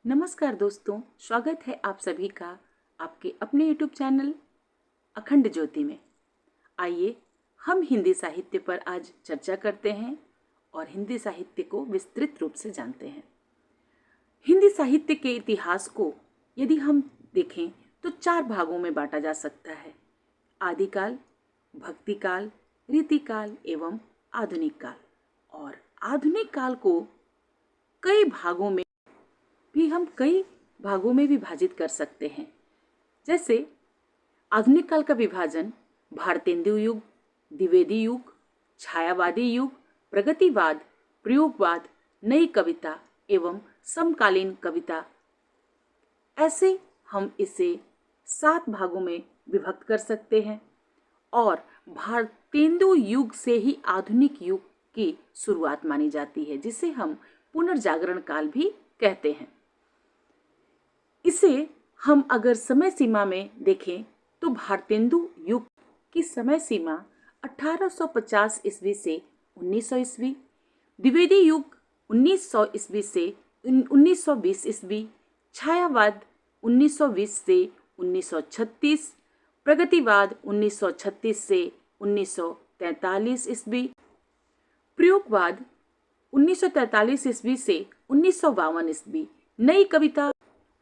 नमस्कार दोस्तों, स्वागत है आप सभी का आपके अपने YouTube चैनल अखंड ज्योति में। आइए हम हिंदी साहित्य पर आज चर्चा करते हैं और हिंदी साहित्य को विस्तृत रूप से जानते हैं। हिंदी साहित्य के इतिहास को यदि हम देखें तो 4 भागों में बांटा जा सकता है: आदिकाल, भक्तिकाल, रीतिकाल एवं आधुनिक काल। और आधुनिक काल को कई भागों में विभाजित कर सकते हैं। जैसे आधुनिक काल का विभाजन भारतेंदु युग, द्विवेदी युग, छायावादी युग, प्रगतिवाद, प्रयोगवाद, नई कविता एवं समकालीन कविता, ऐसे हम इसे 7 भागों में विभक्त कर सकते हैं। और भारतेंदु युग से ही आधुनिक युग की शुरुआत मानी जाती है, जिसे हम पुनर्जागरण काल भी कहते हैं। इसे हम अगर समय सीमा में देखें तो भारतेंदु युग की समय सीमा 1850 ईस्वी से 1900 ईस्वी, द्विवेदी युग 1900 ईस्वी से 1920 ईस्वी, छायावाद 1920 से 1936, प्रगतिवाद 1936 से 1943 ईस्वी, प्रयोगवाद 1943 ईस्वी से 1952 ईस्वी, नई कविता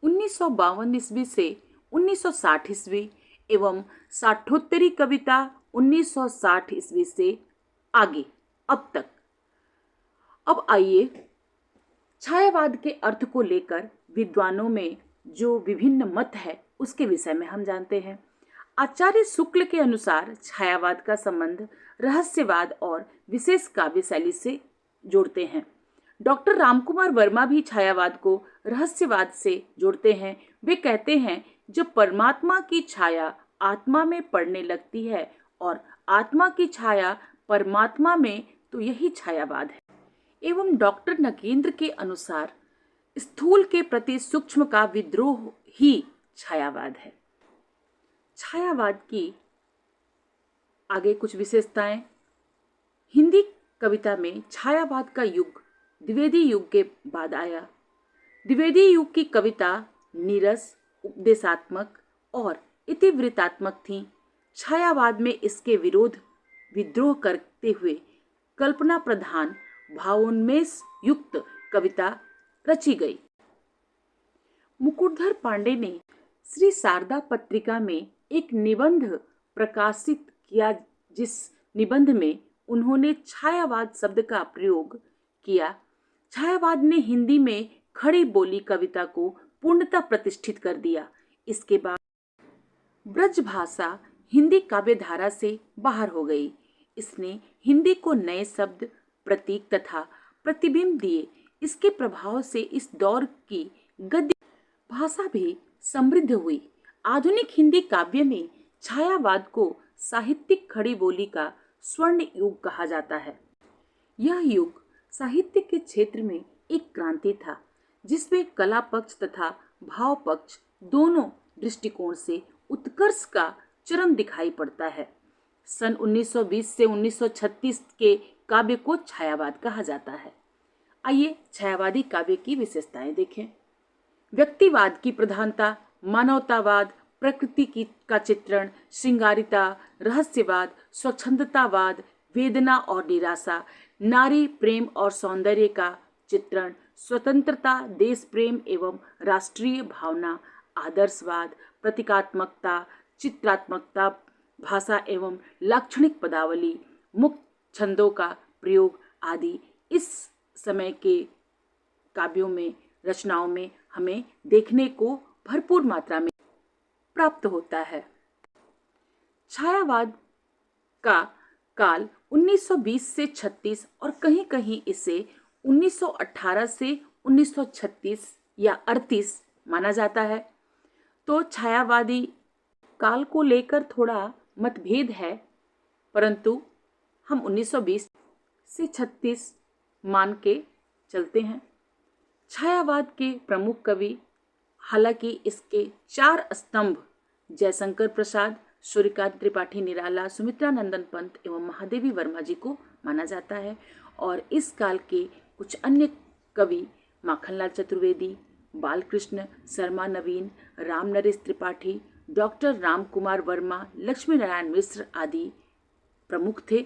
1952 ईस्वी से 1960 ईस्वी एवं साठोत्तरी कविता 1960 ईस्वी से आगे अब तक। अब आइए छायावाद के अर्थ को लेकर विद्वानों में जो विभिन्न मत है उसके विषय में हम जानते हैं। आचार्य शुक्ल के अनुसार छायावाद का संबंध रहस्यवाद और विशेष काव्य शैली से जोड़ते हैं। डॉक्टर रामकुमार वर्मा भी छायावाद को रहस्यवाद से जोड़ते हैं। वे कहते हैं, जब परमात्मा की छाया आत्मा में पड़ने लगती है और आत्मा की छाया परमात्मा में, तो यही छायावाद है। एवं डॉक्टर नगेंद्र के अनुसार स्थूल के प्रति सूक्ष्म का विद्रोह ही छायावाद है। छायावाद की आगे कुछ विशेषताएं। हिंदी कविता में छायावाद का युग द्विवेदी युग के बाद आया। द्विवेदी युग की कविता नीरस, उपदेशात्मक और इतिवृत्तात्मक थी। छायावाद में इसके विद्रोह करते हुए कल्पना प्रधान भावोन्मेष युक्त कविता रची गई। मुकुटधर पांडे ने श्री शारदा पत्रिका में एक निबंध प्रकाशित किया, जिस निबंध में उन्होंने छायावाद शब्द का प्रयोग किया। छायावाद ने हिंदी में खड़ी बोली कविता को पूर्णतः प्रतिष्ठित कर दिया। इसके बाद ब्रज भाषा हिंदी काव्यधारा से बाहर हो गई। इसने हिंदी को नए शब्द, प्रतीक तथा प्रतिबिंब दिए। इसके प्रभाव से इस दौर की गद्य भाषा भी समृद्ध हुई। आधुनिक हिंदी काव्य में छायावाद को साहित्यिक खड़ी बोली का स्वर्ण युग कहा जाता है। यह युग साहित्य के क्षेत्र में एक क्रांति था, जिसमें कला पक्ष तथा भाव पक्ष दोनों दृष्टिकोण से उत्कर्ष का चरम दिखाई पड़ता है। सन 1920 से 1936 के काव्य को छायावाद कहा जाता है। आइए छायावादी काव्य की विशेषताएं देखें। व्यक्तिवाद की प्रधानता, मानवतावाद, प्रकृति का चित्रण, श्रृंगारिता, रहस्यवाद, स्वच्छंदतावाद, वेदना और निराशा, नारी प्रेम और सौंदर्य का चित्रण, स्वतंत्रता, देश प्रेम एवं राष्ट्रीय भावना, आदर्शवाद, प्रतीकात्मकता, चित्रात्मकता, भाषा एवं लाक्षणिक पदावली, मुक्त छंदों का प्रयोग आदि इस समय के काव्यों में, रचनाओं में हमें देखने को भरपूर मात्रा में प्राप्त होता है। छायावाद का काल 1920 से 36 और कहीं कहीं इसे 1918 से 1936 या 38 माना जाता है। तो छायावादी काल को लेकर थोड़ा मतभेद है, परंतु हम 1920 से 36 मान के चलते हैं। छायावाद के प्रमुख कवि, हालांकि इसके 4 स्तंभ जयशंकर प्रसाद, सूर्यकांत त्रिपाठी निराला, सुमित्रा नंदन पंत एवं महादेवी वर्मा जी को माना जाता है। और इस काल के कुछ अन्य कवि माखनलाल चतुर्वेदी, बालकृष्ण शर्मा नवीन, राम नरेश त्रिपाठी, डॉक्टर राम कुमार वर्मा, लक्ष्मी नारायण मिश्र आदि प्रमुख थे।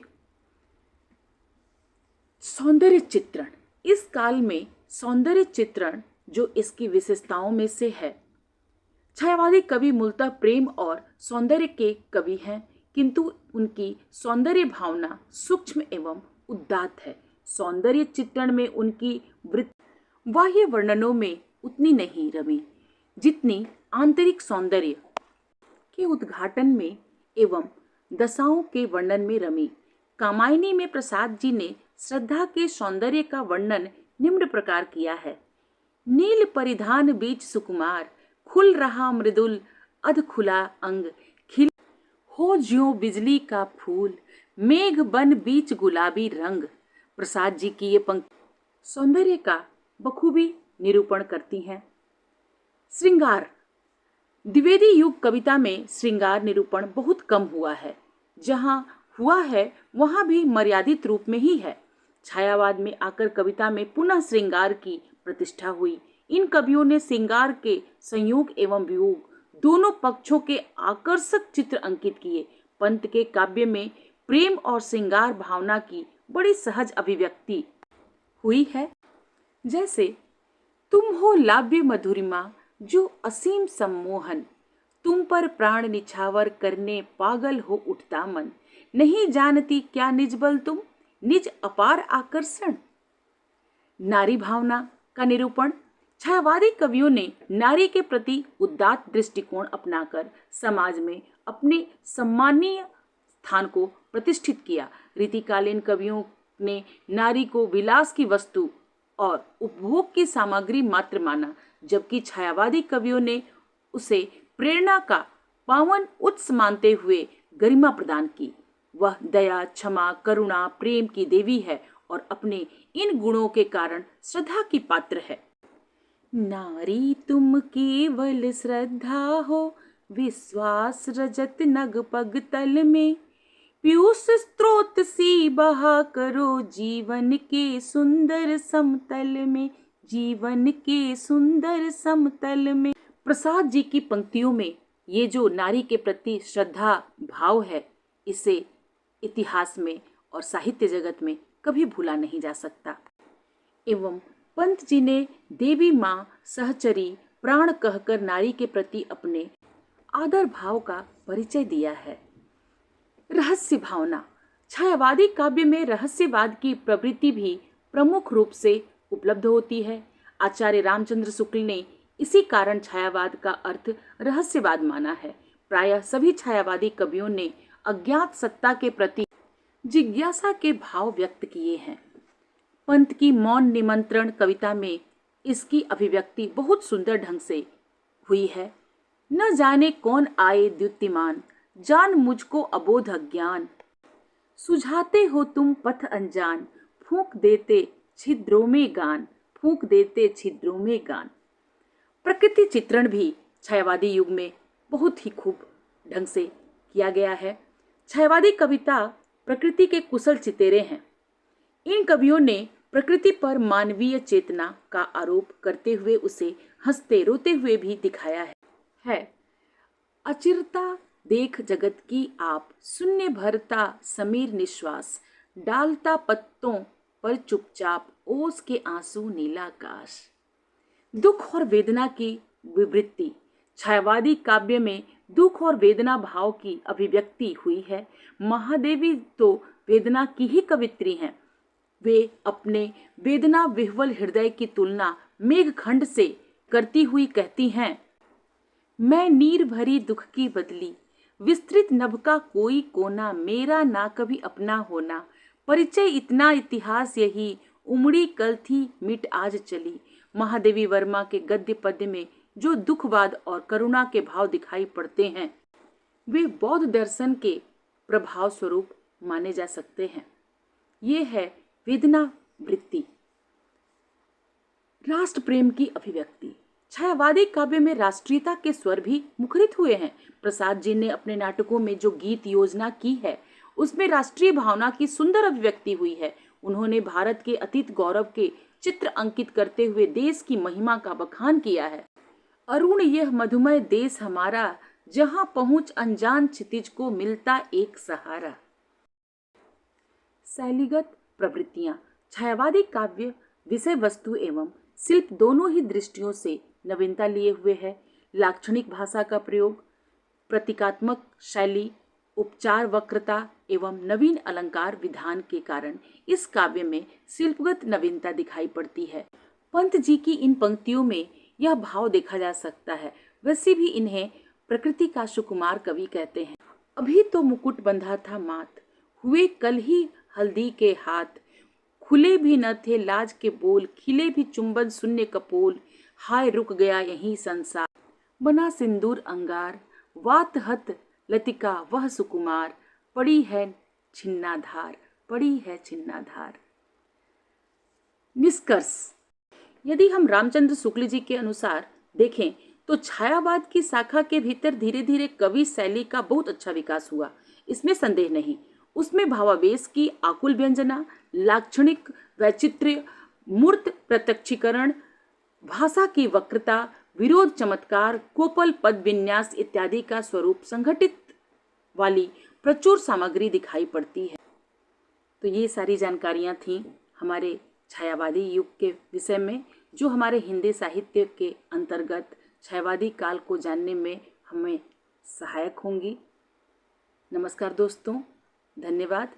सौंदर्य चित्रण। इस काल में सौंदर्य चित्रण जो इसकी विशेषताओं में से है। छायावादी कवि मूलतः प्रेम और सौंदर्य के कवि हैं, किंतु उनकी सौंदर्य भावना सूक्ष्म एवं उदात्त है। सौंदर्य चित्रण में उनकी वृत्ति बाह्य वर्णनों में उतनी नहीं रमी जितनी आंतरिक सौंदर्य के उद्घाटन में एवं दशाओं के वर्णन में रमी। कामायनी में प्रसाद जी ने श्रद्धा के सौंदर्य का वर्णन निम्न प्रकार किया है। नील परिधान बीच सुकुमार, खुल रहा मृदुल अध खुला अंग, खिल हो ज्यों बिजली का फूल, मेघ बन बीच गुलाबी रंग। प्रसाद जी की ये पंक्ति सौंदर्य का बखूबी निरूपण करती हैं। श्रृंगार। द्विवेदी युग कविता में श्रृंगार निरूपण बहुत कम हुआ है। जहाँ हुआ है वहाँ भी मर्यादित रूप में ही है। छायावाद में आकर कविता में पुनः श्रृंगार की प्रतिष्ठा हुई। इन कवियों ने श्रृंगार के संयोग एवं वियोग दोनों पक्षों के आकर्षक चित्र अंकित किए। पंत के काव्य में प्रेम और श्रृंगार भावना की बड़ी सहज अभिव्यक्ति हुई है। जैसे तुम हो लाव्य मधुरिमा जो असीम सम्मोहन, तुम पर प्राण निछावर करने पागल हो उठता मन, नहीं जानती क्या निज बल तुम, निज अपार आकर्षण। नारी भावना का निरूपण। छायावादी कवियों ने नारी के प्रति उदात्त दृष्टिकोण अपनाकर समाज में अपने सम्मानीय स्थान को प्रतिष्ठित किया। रीतिकालीन कवियों ने नारी को विलास की वस्तु और उपभोग की सामग्री मात्र माना, जबकि छायावादी कवियों ने उसे प्रेरणा का पावन उत्स मानते हुए गरिमा प्रदान की। वह दया, क्षमा, करुणा, प्रेम की देवी है और अपने इन गुणों के कारण श्रद्धा की पात्र है। नारी तुम केवल श्रद्धा हो, विश्वास रजत नग पग तल में, पीयूष स्रोत सी बहा करो जीवन के सुंदर समतल में, जीवन के सुंदर समतल में। प्रसाद जी की पंक्तियों में ये जो नारी के प्रति श्रद्धा भाव है, इसे इतिहास में और साहित्य जगत में कभी भूला नहीं जा सकता। एवं पंत जी ने देवी माँ सहचरी प्राण कहकर नारी के प्रति अपने आदर भाव का परिचय दिया है। रहस्य भावना। छायावादी काव्य में रहस्यवाद की प्रवृत्ति भी प्रमुख रूप से उपलब्ध होती है। आचार्य रामचंद्र शुक्ल ने इसी कारण छायावाद का अर्थ रहस्यवाद माना है। प्रायः सभी छायावादी कवियों ने अज्ञात सत्ता के प्रति जिज्ञासा के भाव व्यक्त किए हैं। पंत की मौन निमंत्रण कविता में इसकी अभिव्यक्ति बहुत सुंदर ढंग से हुई है। न जाने कौन आए द्युतिमान, जान मुझको अबोध अज्ञान, सुझाते हो तुम पथ अनजान, फूंक देते छिद्रों में गान, फूंक देते छिद्रों में गान। प्रकृति चित्रण भी छायावादी युग में बहुत ही खूब ढंग से किया गया है। छायावादी कविता प्रकृति के कुशल चितेरे हैं। इन कवियों ने प्रकृति पर मानवीय चेतना का आरोप करते हुए उसे हंसते रोते हुए भी दिखाया है। अचिरता देख जगत की आप, शून्य भरता समीर निश्वास, डालता पत्तों पर चुपचाप ओस के आंसू नीलाकाश। दुख और वेदना की विवृत्ति। छायावादी काव्य में दुख और वेदना भाव की अभिव्यक्ति हुई है। महादेवी तो वेदना की ही कवित्री हैं। वे अपने वेदना विह्वल हृदय की तुलना मेघखंड से करती हुई कहती हैं, मैं नीर भरी दुख की बदली, विस्तृत नभ का कोई कोना, मेरा ना कभी अपना होना, परिचय इतना इतिहास यही, उमड़ी कल थी मिट आज चली। महादेवी वर्मा के गद्य पद्य में जो दुखवाद और करुणा के भाव दिखाई पड़ते हैं, वे बौद्ध दर्शन के प्रभाव स्वरूप माने जा सकते हैं। ये है वेदना वृत्ति। राष्ट्र प्रेम की अभिव्यक्ति। छायावादी काव्य में राष्ट्रीयता के स्वर भी मुखरित हुए हैं। प्रसाद जी ने अपने नाटकों में जो गीत योजना की है, उसमें राष्ट्रीय भावना की सुंदर अभिव्यक्ति हुई है। उन्होंने भारत के अतीत गौरव के चित्र अंकित करते हुए देश की महिमा का बखान किया है। अरुण यह मधुमय देश हमारा, जहां पहुंच अनजान क्षितिज को मिलता एक सहारा। शैलीगत प्रवृत्तियां। छायावादी काव्य विषय वस्तु एवं शिल्प दोनों ही दृष्टियों से नवीनता लिए हुए है। लाक्षणिक भाषा का प्रयोग, प्रतीकात्मक शैली, उपचार वक्रता एवं नवीन अलंकार विधान के कारण इस काव्य में शिल्पगत नवीनता दिखाई पड़ती है। पंत जी की इन पंक्तियों में यह भाव देखा जा सकता है। वैसे भी इन्हें प्रकृति का सुकुमार कवि कहते हैं। अभी तो मुकुट बंधा था माथ, हुए कल ही हल्दी के हाथ, खुले भी न थे लाज के बोल, खिले भी चुंबन शून्य कपोल, हाय रुक गया यही संसार, बना सिंदूर अंगार, वात हत लतिका वह सुकुमार, पड़ी है छिन्नाधार, पड़ी है छिन्नाधार। निष्कर्ष। यदि हम रामचंद्र शुक्ल जी के अनुसार देखें तो छायावाद की शाखा के भीतर धीरे धीरे कवि शैली का बहुत अच्छा विकास हुआ, इसमें संदेह नहीं। उसमें भावावेश की आकुल व्यंजना, लाक्षणिक वैचित्र्य, मूर्त प्रत्यक्षीकरण, भाषा की वक्रता, विरोध चमत्कार, कोपल पद विन्यास इत्यादि का स्वरूप संघटित वाली प्रचुर सामग्री दिखाई पड़ती है। तो ये सारी जानकारियां थीं हमारे छायावादी युग के विषय में, जो हमारे हिंदी साहित्य के अंतर्गत छायावादी काल को जानने में हमें सहायक होंगी। नमस्कार दोस्तों, धन्यवाद।